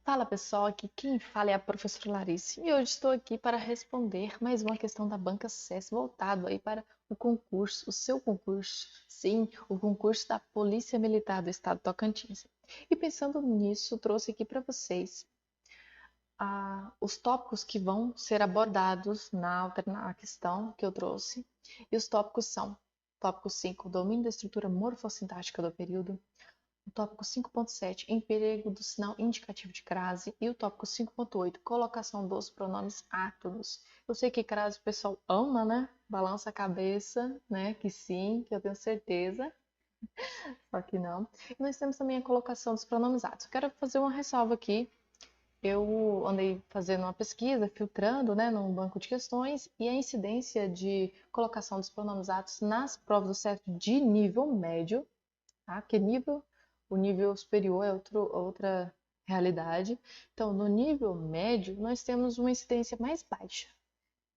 Fala pessoal, aqui quem fala é a professora Larissa e hoje estou aqui para responder mais uma questão da banca SES voltado aí para o concurso, o seu concurso, sim, o concurso da Polícia Militar do Estado de Tocantins. E pensando nisso, trouxe aqui para vocês os tópicos que vão ser abordados na questão que eu trouxe. E os tópicos são: tópico 5, domínio da estrutura morfossintática do período; o tópico 5.7, emprego do sinal indicativo de crase; e o tópico 5.8, colocação dos pronomes átonos. Eu sei que crase o pessoal ama, né? Balança a cabeça, né? Que sim, que eu tenho certeza, só que não. E nós temos também a colocação dos pronomes átonos. Eu quero fazer uma ressalva aqui. Eu andei fazendo uma pesquisa, filtrando, né, num banco de questões, e a incidência de colocação dos pronomes átonos nas provas do CEF de nível médio, tá? Porque o nível superior é outra realidade. Então, no nível médio, nós temos uma incidência mais baixa.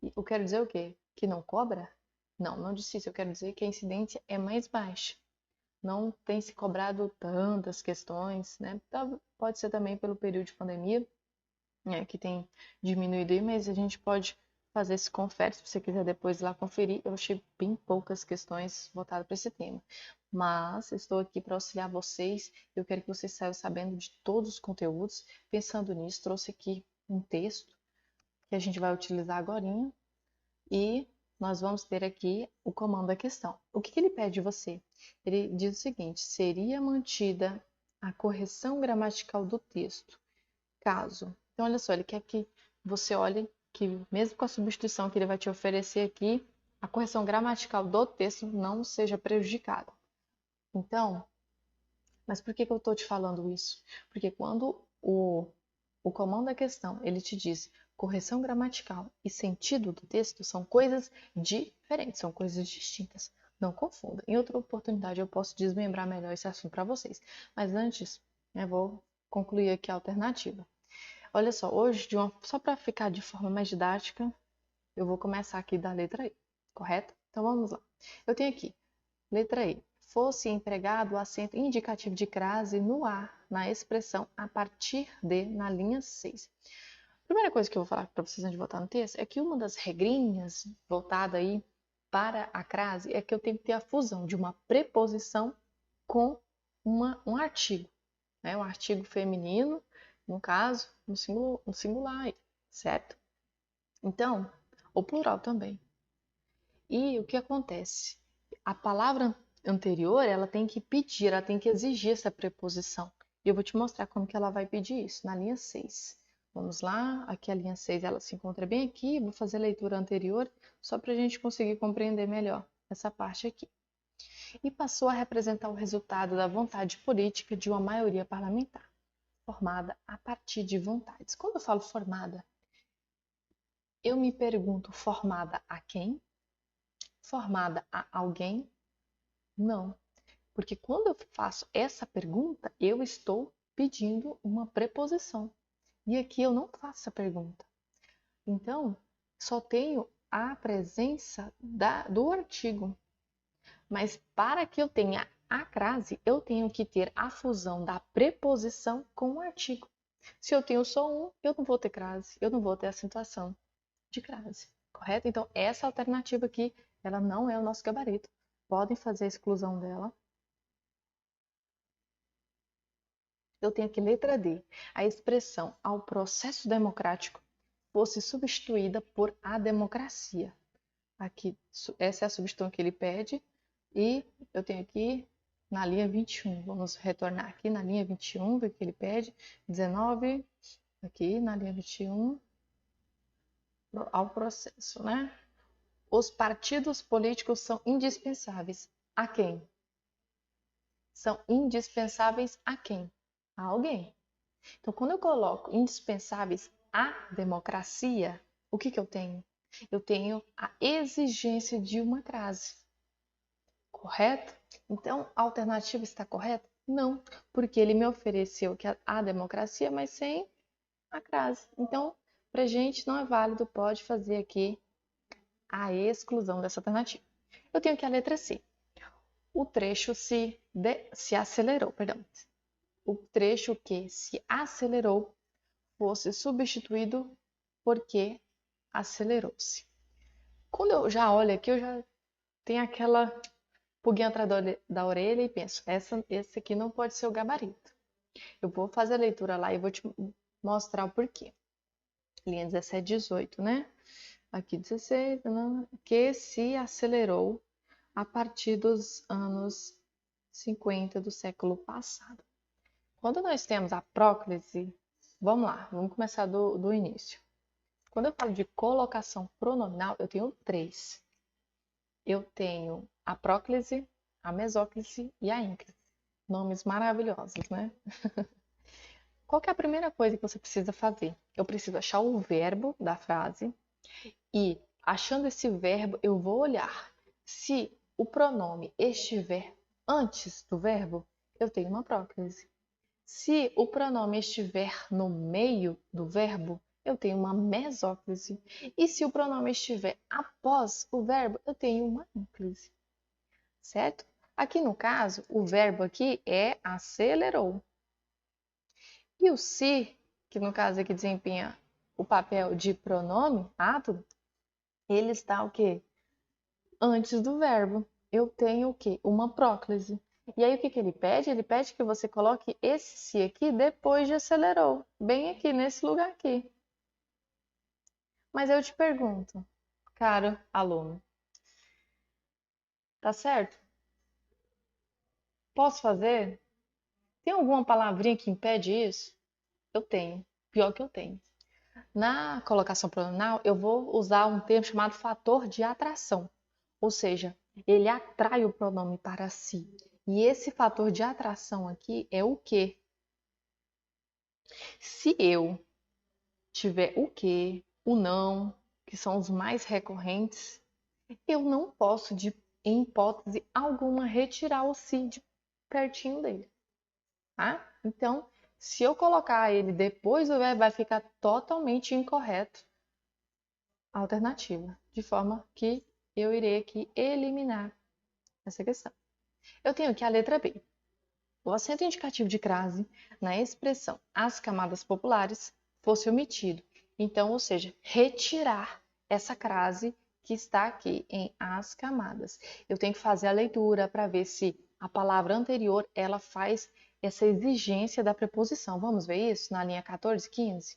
E eu quero dizer o quê? Que não cobra? Não, não disse isso. Eu quero dizer que a incidência é mais baixa. Não tem se cobrado tantas questões, né? Pode ser também pelo período de pandemia, né, que tem diminuído aí, mas a gente pode fazer esse confere, se você quiser depois ir lá conferir. Eu achei bem poucas questões voltadas para esse tema. Mas estou aqui para auxiliar vocês. Eu quero que vocês saiam sabendo de todos os conteúdos. Pensando nisso, trouxe aqui um texto que a gente vai utilizar agora e nós vamos ter aqui o comando da questão. O que ele pede de você? Ele diz o seguinte: seria mantida a correção gramatical do texto, caso. Então, olha só, ele quer que você olhe que, mesmo com a substituição que ele vai te oferecer aqui, a correção gramatical do texto não seja prejudicada. Então, mas por que eu estou te falando isso? Porque quando o comando da questão ele te diz correção gramatical e sentido do texto são coisas diferentes, são coisas distintas. Não confunda. Em outra oportunidade eu posso desmembrar melhor esse assunto para vocês. Mas antes, eu vou concluir aqui a alternativa. Olha só, hoje, só para ficar de forma mais didática, eu vou começar aqui da letra E, correto? Então vamos lá. Eu tenho aqui, letra E. Fosse empregado o acento indicativo de crase no A, na expressão a partir de, na linha 6. A primeira coisa que eu vou falar para vocês antes de voltar no texto é que uma das regrinhas voltada aí para a crase é que eu tenho que ter a fusão de uma preposição com um artigo, né? Um artigo feminino, no caso, no singular aí, certo? Então, o plural também. E o que acontece? A palavra anterior, ela tem que pedir, ela tem que exigir essa preposição. E eu vou te mostrar como que ela vai pedir isso, na linha 6. Vamos lá, aqui a linha 6, ela se encontra bem aqui, vou fazer a leitura anterior, só para a gente conseguir compreender melhor essa parte aqui. E passou a representar o resultado da vontade política de uma maioria parlamentar, formada a partir de vontades. Quando eu falo formada, eu me pergunto, formada a quem? Formada a alguém? Não, porque quando eu faço essa pergunta, eu estou pedindo uma preposição. E aqui eu não faço essa pergunta. Então, só tenho a presença do artigo. Mas para que eu tenha a crase, eu tenho que ter a fusão da preposição com o artigo. Se eu tenho só um, eu não vou ter crase, eu não vou ter acentuação de crase, correto? Então, essa alternativa aqui, ela não é o nosso gabarito. Podem fazer a exclusão dela. Eu tenho aqui letra D. A expressão ao processo democrático fosse substituída por a democracia. Aqui, essa é a substituição que ele pede. E eu tenho aqui na linha 21. Vamos retornar aqui na linha 21, ver o que ele pede. 19, aqui na linha 21, ao processo, né? Os partidos políticos são indispensáveis. A quem? São indispensáveis a quem? A alguém. Então, quando eu coloco indispensáveis à democracia, o que que eu tenho? Eu tenho a exigência de uma crase, correto? Então, a alternativa está correta? Não, porque ele me ofereceu que a democracia, mas sem a crase. Então, para gente não é válido, pode fazer aqui a exclusão dessa alternativa. Eu tenho aqui a letra C. O trecho se acelerou, perdão. O trecho que se acelerou fosse substituído por que acelerou-se. Quando eu já olho aqui, eu já tenho aquela pulguinha atrás da orelha e penso, esse aqui não pode ser o gabarito. Eu vou fazer a leitura lá e vou te mostrar o porquê. Linha 17, 18, né? Aqui 16, que se acelerou a partir dos anos 50 do século passado. Quando nós temos a próclise, vamos lá, vamos começar do início. Quando eu falo de colocação pronominal, eu tenho três. Eu tenho a próclise, a mesóclise e a ínclise. Nomes maravilhosos, né? Qual que é a primeira coisa que você precisa fazer? Eu preciso achar o verbo da frase e, achando esse verbo, eu vou olhar. Se o pronome estiver antes do verbo, eu tenho uma próclise. Se o pronome estiver no meio do verbo, eu tenho uma mesóclise. E se o pronome estiver após o verbo, eu tenho uma ínclise. Certo? Aqui no caso, o verbo aqui é acelerou. E o se, que no caso aqui desempenha o papel de pronome, ato, ele está o quê? Antes do verbo. Eu tenho o quê? Uma próclise. E aí o que ele pede? Ele pede que você coloque esse se aqui depois de acelerou, bem aqui, nesse lugar aqui. Mas eu te pergunto, caro aluno, tá certo? Posso fazer? Tem alguma palavrinha que impede isso? Eu tenho. Pior que eu tenho. Na colocação pronominal, eu vou usar um termo chamado fator de atração. Ou seja, ele atrai o pronome para si. E esse fator de atração aqui é o que? Se eu tiver o que, o não, que são os mais recorrentes, eu não posso, em hipótese alguma, retirar o se de pertinho dele. Tá? Então, se eu colocar ele depois do verbo, vai ficar totalmente incorreto a alternativa, de forma que eu irei aqui eliminar essa questão. Eu tenho aqui a letra B. O acento indicativo de crase na expressão as camadas populares fosse omitido. Então, ou seja, retirar essa crase que está aqui em as camadas. Eu tenho que fazer a leitura para ver se a palavra anterior ela faz essa exigência da preposição. Vamos ver isso na linha 14, 15?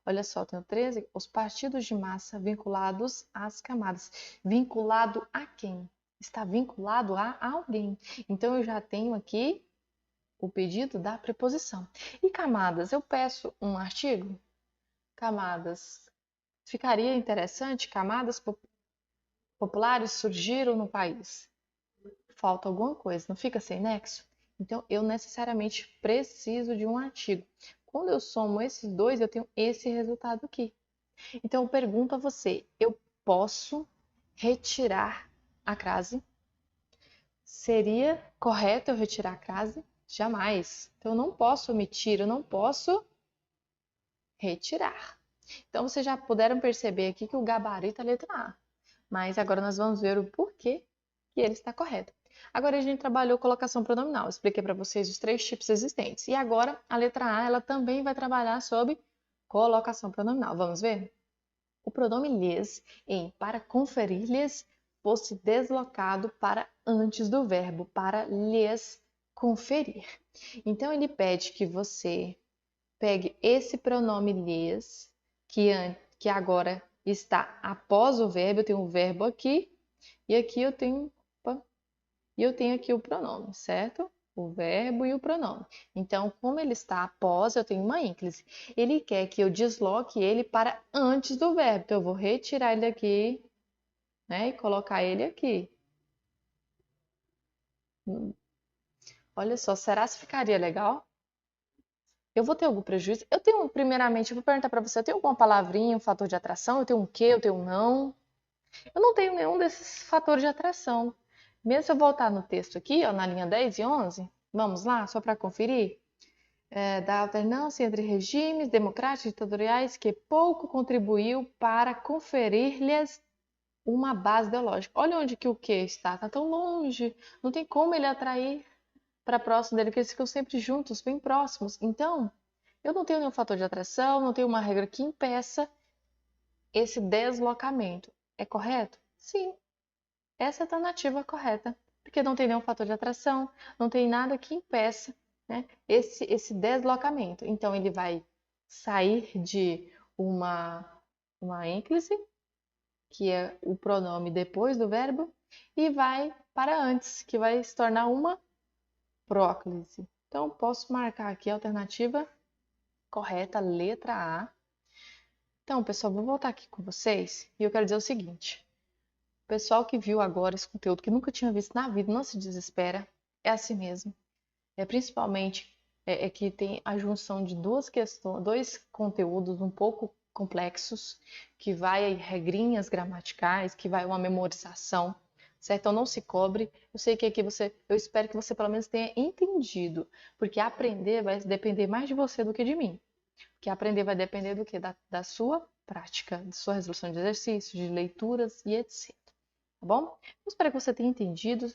Olha só, tenho 13. Os partidos de massa vinculados às camadas. Vinculado a quem? Está vinculado a alguém. Então, eu já tenho aqui o pedido da preposição. E camadas? Eu peço um artigo? Camadas. Ficaria interessante? Camadas populares surgiram no país. Falta alguma coisa, não fica sem nexo? Então, eu necessariamente preciso de um artigo. Quando eu somo esses dois, eu tenho esse resultado aqui. Então, eu pergunto a você, eu posso retirar a crase? Seria correto eu retirar a crase? Jamais. Então, eu não posso omitir, eu não posso retirar. Então, vocês já puderam perceber aqui que o gabarito é a letra A. Mas agora nós vamos ver o porquê que ele está correto. Agora a gente trabalhou colocação pronominal. Eu expliquei para vocês os três tipos existentes. E agora a letra A, ela também vai trabalhar sobre colocação pronominal. Vamos ver? O pronome lhes em para conferir-lhes fosse deslocado para antes do verbo, para lhes conferir. Então, ele pede que você pegue esse pronome lhes, que agora está após o verbo, eu tenho o verbo aqui, e aqui eu tenho aqui o pronome, certo? O verbo e o pronome. Então, como ele está após, eu tenho uma ínclise. Ele quer que eu desloque ele para antes do verbo. Então, eu vou retirar ele aqui, né? E colocar ele aqui. Olha só, será que ficaria legal? Eu vou ter algum prejuízo? Eu tenho, primeiramente, eu vou perguntar para você, eu tenho alguma palavrinha, um fator de atração? Eu tenho um quê? Eu tenho um não? Eu não tenho nenhum desses fatores de atração. Mesmo se eu voltar no texto aqui, ó, na linha 10 e 11, vamos lá, só para conferir, da alternância entre regimes democráticos e ditatoriais que pouco contribuiu para conferir-lhes uma base ideológica. Olha onde que o que está, está tão longe, não tem como ele atrair para próximo dele, porque eles ficam sempre juntos, bem próximos. Então, Eu não tenho nenhum fator de atração, não tenho uma regra que impeça esse deslocamento. É correto? Sim, essa é a alternativa correta, porque não tem nenhum fator de atração, não tem nada que impeça, né, esse deslocamento. Então, ele vai sair de uma ênclise, que é o pronome depois do verbo, e vai para antes, que vai se tornar uma próclise. Então, posso marcar aqui a alternativa correta, letra A. Então, pessoal, vou voltar aqui com vocês e eu quero dizer o seguinte. O pessoal que viu agora esse conteúdo, que nunca tinha visto na vida, não se desespera. É assim mesmo. Principalmente que tem a junção de duas questões, dois conteúdos um pouco complexos, que vai regrinhas gramaticais, que vai uma memorização, certo? Então não se cobre. Eu sei que aqui eu espero que você pelo menos tenha entendido, porque aprender vai depender mais de você do que de mim. Porque aprender vai depender do que? Da sua prática, da sua resolução de exercícios, de leituras e etc. Tá bom? Eu espero que você tenha entendido.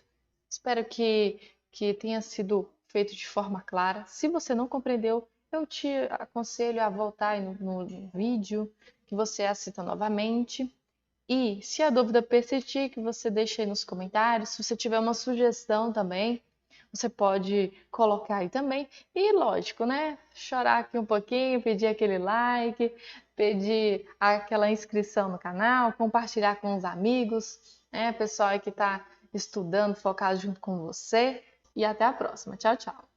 Espero que tenha sido feito de forma clara. Se você não compreendeu, eu te aconselho a voltar aí no vídeo, que você assista novamente. E se a dúvida persistir, que você deixe aí nos comentários. Se você tiver uma sugestão também, você pode colocar aí também. E lógico, né? Chorar aqui um pouquinho, pedir aquele like, pedir aquela inscrição no canal, compartilhar com os amigos, né? Pessoal aí que está estudando, focado junto com você. E até a próxima. Tchau, tchau.